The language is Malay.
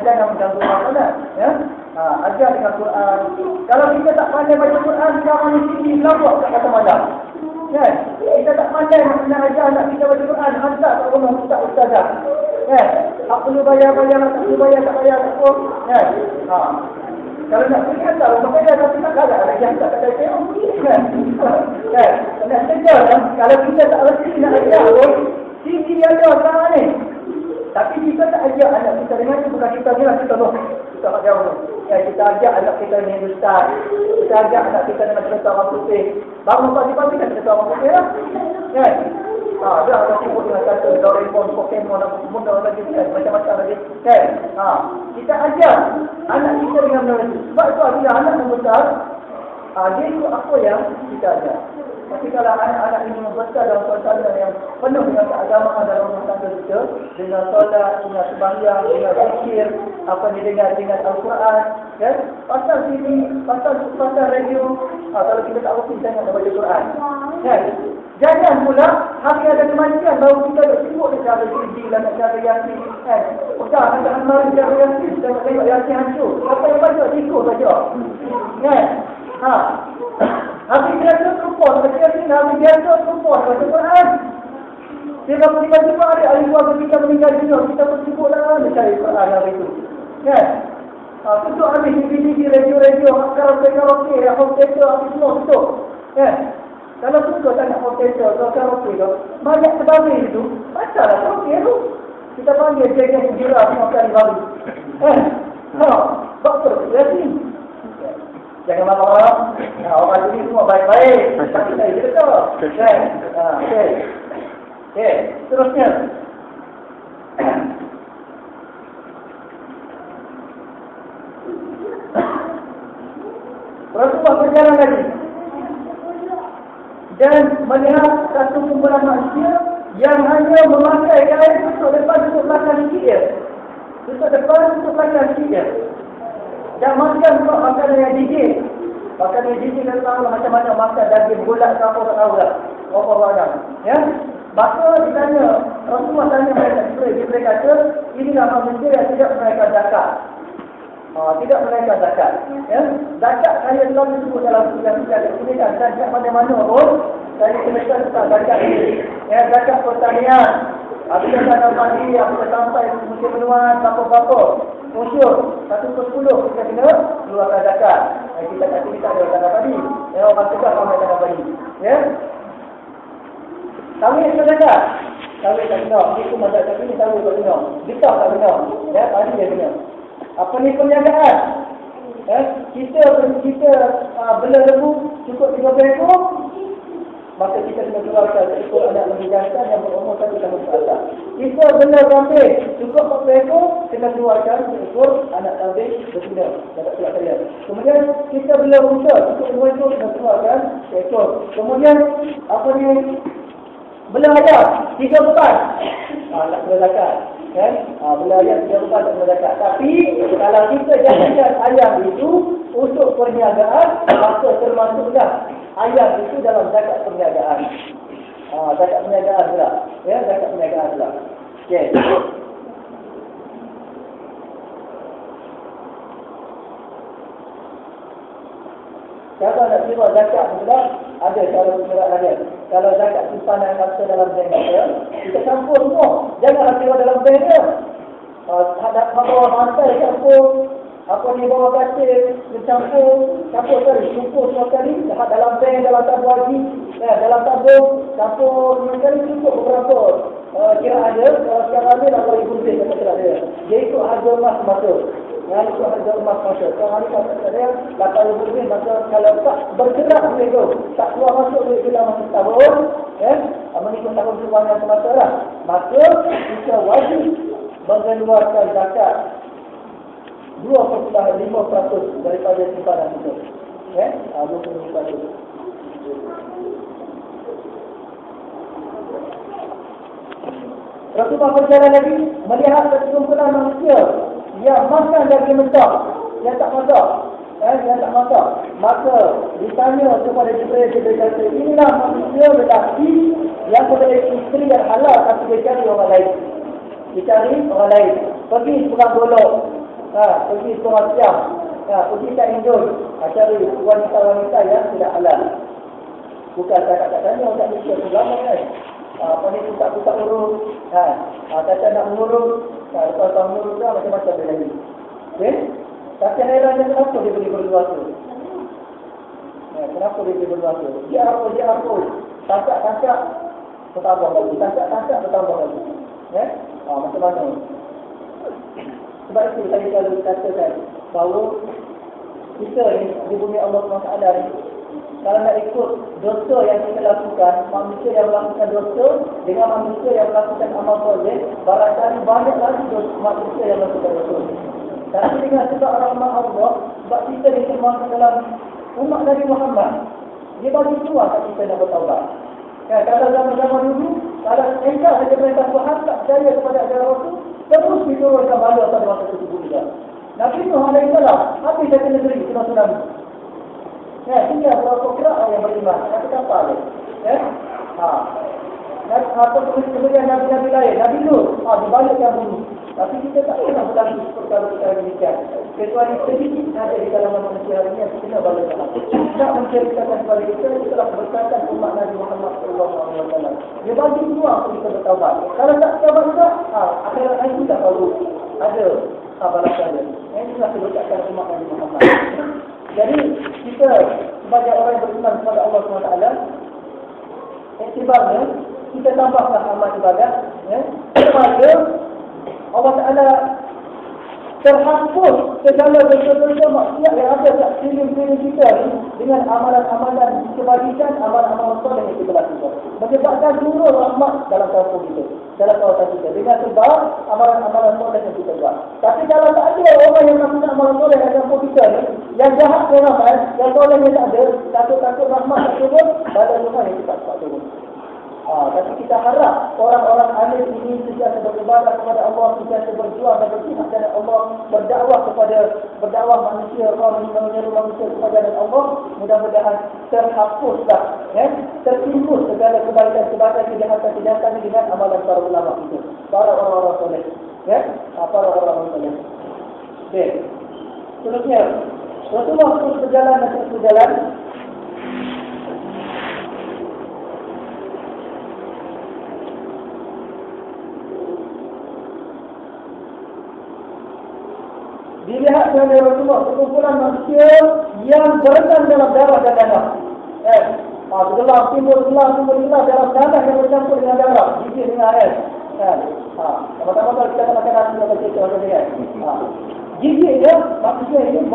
jangan mengganggu orang lain. Ya? Ajar dengan Quran. Kalau kita tak pandai baca Quran, sekarang ni sini melawak kat kata malam. Kan? Kita tak pandai nak ajar anak kita baca Quran, hantar kat rumah ustaz-ustazah. Kan? Tak perlu bayar, tak perlu bayar, tak apa. Kan? Kalau nak pergi hantar rumah bayar, tapi tak galak lagi hantar kat dalam tengok. Kan? Kan? Nak sedar kan? Kalau kita tak reti nak ajar pun, sini ada sekarang ni. Tapi kita tak ajar anak kita dengan itu, bukan kita ni lah, kita tu. Kita tak jauh tu. Ya, kita ajar anak kita dengan ustaz. Kita ajar anak kita dengan cerita orang putih. Bangun pagi-pagi kan cerita orang putih lah. Kan? Dah orang sibuk dengan kata Doraemon, Pokemon, benda lagi kan, macam-macam lagi. Kan? Kita ajar anak kita dengan benda itu. Sebab itu bila anak membesar, dia ikut apa yang kita ajar. Tapi kalau anak-anak ini membesar dalam suasana yang penuh dengan keagamaan dalam rumah tangga kita, dengan solat, dengan sembahyang, dengan zikir, apa ni dengan Al-Quran, kan? Pasal TV, pasal radio, kalau kita tak reti jangan baca Quran. Kan? Jangan pula hari ada kematian baru kita sibuk dengan cara TV dan cara Yasin. Kan? Dah nak mari cara Yasin, dah nak tengok Yasin hancur. Apa yang baca ikut saja. Kan? Habis biasa terupon, habis biasa terupon baca Quran. Tiba-tiba ada ahli keluarga kita meninggal dunia, kita pun sibuklah mencari Quran hari itu. Kan? Tutup habis DVD, radio, karaoke, home theater, habis semua tutup. Kan? Kalau suka tak nak home theater, karaoke tu, banyak sebabnya itu, bacalah karaoke tu. Kita panggil jaga segera semua kali baru. Doktor, Yasin. Jangan marah-marah. Orang ini semua baik-baik. Tapi saya betul. Okey. Seterusnya. Rasulullah berjalan lagi. Dan melihat satu kumpulan manusia yang hanya memakai kain tutup depan untuk belakang dia. Tutup depan untuk belakang dia. Dan makan pula makanan yang digit. Makanan yang digit kita tahu macam-macam makan daging bulat ke apa tak tahu lah. Apa orang. Ya. Maka ditanya, Rasulullah tanya mereka, Jibril kata, inilah manusia yang tidak menaikkan zakat. Tidak menaikkan zakat. Ya. Zakat saya selalu sebut dalam kuliah-kuliah ini kan. Zakat mana-mana pun, saya kenakan tentang zakat ini. Ya, zakat pertanian. Apabila tak mandi, apabila sampai musim menuan, berapa-berapa. Unsur 1/10 kita kena keluarkan zakat. Kita kat sini tak ada zakat tadi. Orang tegak ramai zakat tadi. Ya. Kawin ke zakat? Kawin tak kena. Itu mazhab Syafi'i tahu tak kena. Nikah tak kena. Ya, tadi dia kena. Apa ni perniagaan? Kita bela lembu cukup 15 ekor. Maka kita kena keluarkan seekor anak lebih jantan yang berumur 1 tahun ke atas. Kita bela kambing cukup 40 ekor, kena keluarkan seekor anak kambing betina. Dapat keluar saya. Kemudian kita bela unta cukup 2 ekor, kena keluarkan seekor. Kemudian apa ni? Bela ayam 3 beban. Tak kena zakat. Kan? Bela ayam 3 beban tak kena zakat. Tapi kalau kita jadikan ayam itu untuk perniagaan, maka termasuklah ayam itu dalam zakat perniagaan. Zakat perniagaan pula. Ya, zakat perniagaan pula. Okey. Kalau nak kira zakat pula, ada cara pengeraan dia. Kalau zakat simpanan harta dalam bank kita campur semua. Janganlah kira dalam bank dia. Hadap bawah mantai campur. Apa ni bawah katil, campur tadi, cukup semua kali, dalam bank, dalam tabung haji, dalam tabung, campur semua kali, cukup beberapa. Kira ada, kalau sekarang ni 8,000 lebih kata kira dia. Dia ikut harga emas masa. Yang ikut harga emas masa. Sekarang ni kata kira dia, 8,000 lebih, maka kalau tak bergerak duit tu, tak keluar masuk duit bila masa tahun, mengikut tahun keluar yang semasa lah, maka kita wajib mengeluarkan zakat 2.5% daripada simpanan kita. 2.5%. Rasulullah berjalan lagi melihat sekumpulan manusia yang makan daging mentah, yang tak masak. Maka ditanya kepada Jibril, kata, inilah manusia lelaki yang memiliki isteri yang halal tapi dia cari orang lain. Pergi tukang golok. Pergi setengah jam. Pergi kat Indon. Cari wanita-wanita yang tidak halal. Bukan tak tanya tak mikir ulama kan. Apa ni buka urus. Kata nak mengurus. Lepas mengurus dah macam-macam dia lagi. Okey? Tapi herannya kenapa dia boleh berluasa? Kenapa dia boleh berluasa? Dia apa? Tangkap, bertambah lagi. Tangkap, bertambah lagi. Macam mana? Sebab itu saya selalu katakan bahawa kita ni di bumi Allah SWT ni, kalau nak ikut dosa yang kita lakukan, manusia yang melakukan dosa dengan manusia yang melakukan amal soleh, barangkali banyak lagi manusia yang melakukan dosa. Tapi dengan sebab rahmat Allah, sebab kita ditermasuk dalam umat Nabi Muhammad, dia bagi peluang kat kita nak bertaubat. Kalau zaman-zaman dulu, kalau engkau saja perintah Tuhan tak percaya kepada ajaran Rasul, terus diturunkan bala pada masa tersebut juga. Nabi Nuh alaihissalam habis satu negeri kena tsunami. Tinggal berapa kira yang beriman. Kata kapal dia. Kemudian Nabi-Nabi lain. Nabi Nuh dibalikkan bumi. Tapi kita tak pernah berlaku perkara-perkara demikian. Kecuali sedikit saja di kalangan manusia hari ini yang kena balikkan. Tak menceritakan kepada kita telah berkaitan umat Nabi Muhammad SAW. Dia bagi peluang untuk kita bertaubat. Kalau tak bertaubat juga, akhirat nanti tak baru ada balasan dia. Ini telah diberkatkan umat Nabi Muhammad. Jadi kita sebagai orang yang beriman kepada Allah SWT, iktibarnya kita tambahlah amal ibadat, supaya Allah Ta'ala terhapus segala dosa-dosa maksiat yang ada kat sekeliling kita dengan amalan-amalan kebajikan, amalan-amalan soleh yang kita lakukan. Menyebabkan turun rahmat dalam kampung kita, dalam kawasan kita, dengan sebab amalan-amalan soleh yang kita buat. Tapi kalau tak ada orang yang melakukan amalan soleh dalam kampung kita ni, yang jahat yang ramai, yang soleh yang tak ada, takut-takut rahmat tak turun, badan Tuhan yang kita tak turun. Tapi kita harap orang-orang alim ini sentiasa beribadah kepada Allah, sentiasa berjuang dan berjihad dengan Allah, berdakwah manusia, menyeru manusia kepada Allah. Mudah-mudahan terhapuslah, tertimbul segala kebaikan-kebaikan, kejahatan-kejahatan dengan amalan para ulama itu, para orang-orang soleh, para orang-orang soleh. Baik. Seterusnya, Rasulullah terus berjalan. Dilihat oleh Rasulullah sekumpulan manusia yang berenang dalam darah dan darah. Segelam timbul dalam darah yang bercampur dengan darah, gigi dengan air. Pertama-tama kita akan nasi atau cerita macam ni. Gigi dia manusia ini